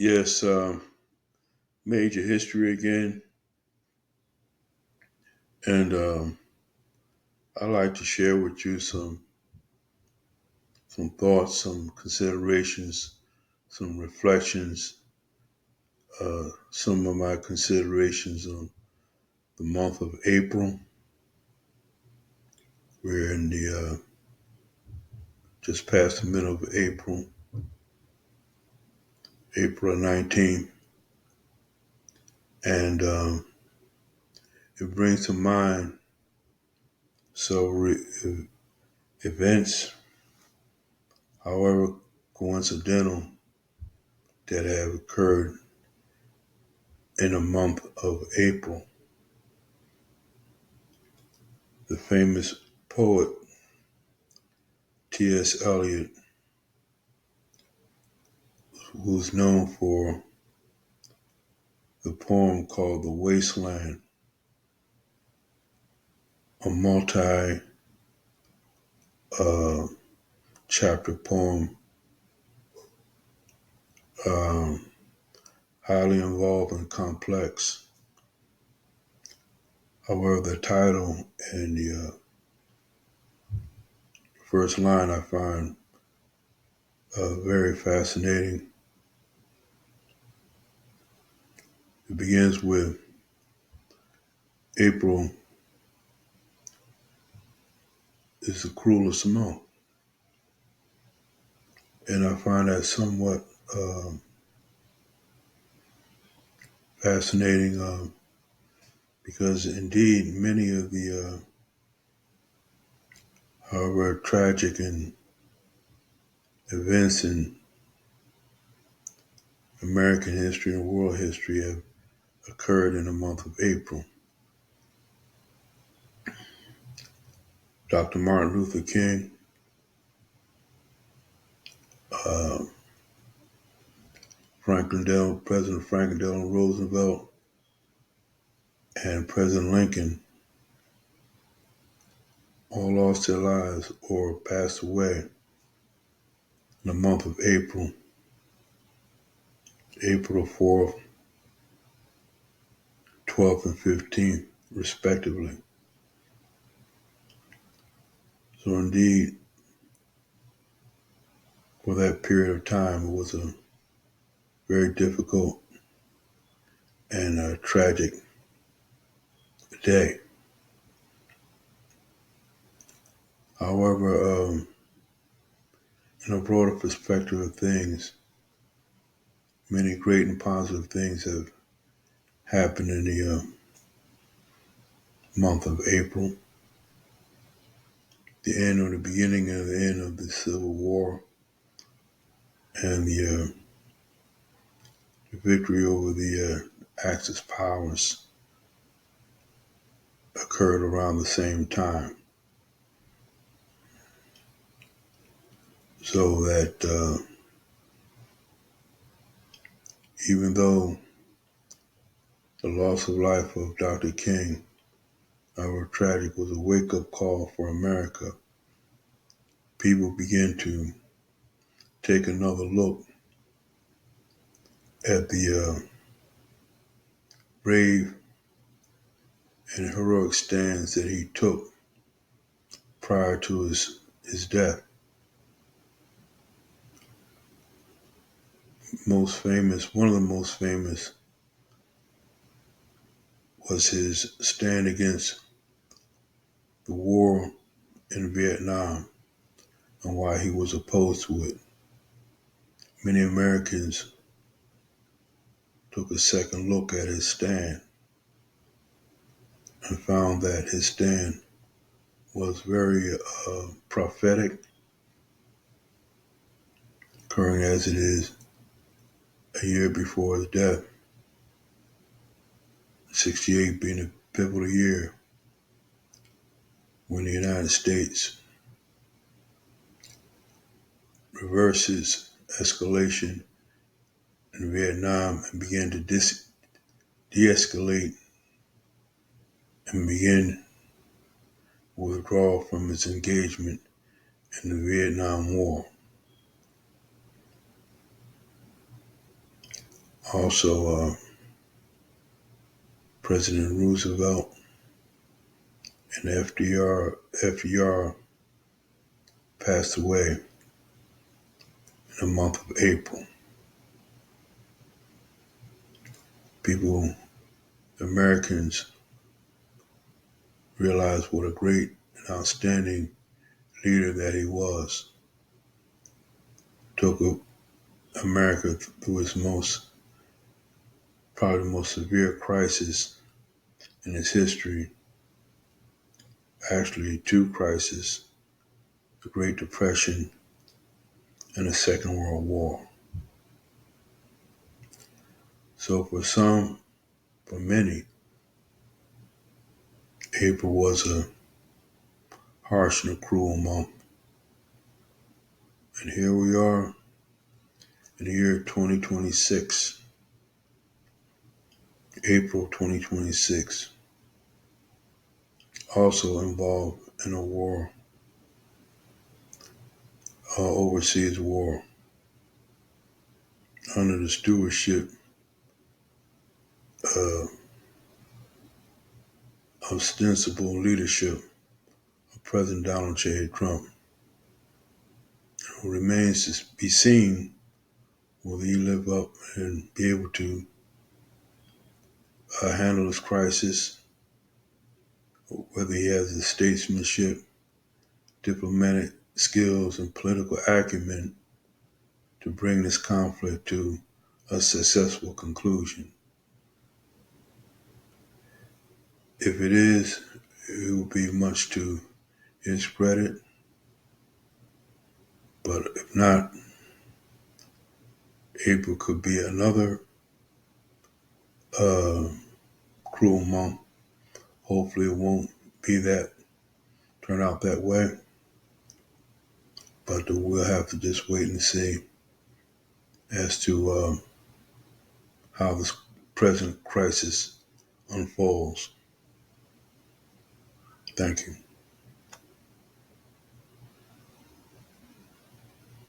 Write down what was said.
Yes, major history again, and I'd like to share with you some thoughts, some considerations, some reflections. Some of my considerations on the month of April. We're in the just past the middle of April, April 19th, and it brings to mind several events, however coincidental, that have occurred in the month of April. The famous poet T.S. Eliot, who's known for the poem called The Wasteland, a multi uh, chapter poem, um, highly involved and complex. However, the title and the first line I find very fascinating. It begins with April is the cruelest month. And I find that somewhat fascinating because indeed many of the, however tragic and events in American history and world history have occurred in the month of April. Dr. Martin Luther King, uh, President Franklin Delano Roosevelt, and President Lincoln all lost their lives or passed away in the month of April, April 4th, 12th, and 15th, respectively. So indeed, for that period of time, it was a very difficult and tragic day. However, in a broader perspective of things, many great and positive things have happened in the month of April. The end or the beginning of the end of the Civil War and the victory over the Axis powers occurred around the same time. So that even though the loss of life of Dr. King, however tragic, was a wake-up call for America, people began to take another look at the brave and heroic stands that he took prior to his death. One of the most famous was his stand against the war in Vietnam and why he was opposed to it. Many Americans took a second look at his stand and found that his stand was very prophetic, occurring as it is a year before his death, 68 being a pivotal year when the United States reverses escalation in Vietnam and began to de-escalate and begin withdraw from its engagement in the Vietnam War. Also, President Roosevelt and FDR passed away in the month of April. People, Americans, realized what a great and outstanding leader that he was. Took America through its probably the most severe crisis in its history. Actually, two crises: the Great Depression and the Second World War. So for many, April was a harsh and a cruel month. And here we are in the year 2026, April 2026, also involved in a war, overseas war, under the stewardship uh, ostensible leadership of President Donald J. Trump. It remains to be seen will he live up and be able to handle this crisis, whether he has the statesmanship, diplomatic skills, and political acumen to bring this conflict to a successful conclusion. If it is, it will be much to his credit, but if not, April could be another cruel month. Hopefully it won't turn out that way, but we'll have to just wait and see as to how this present crisis unfolds. Thank you.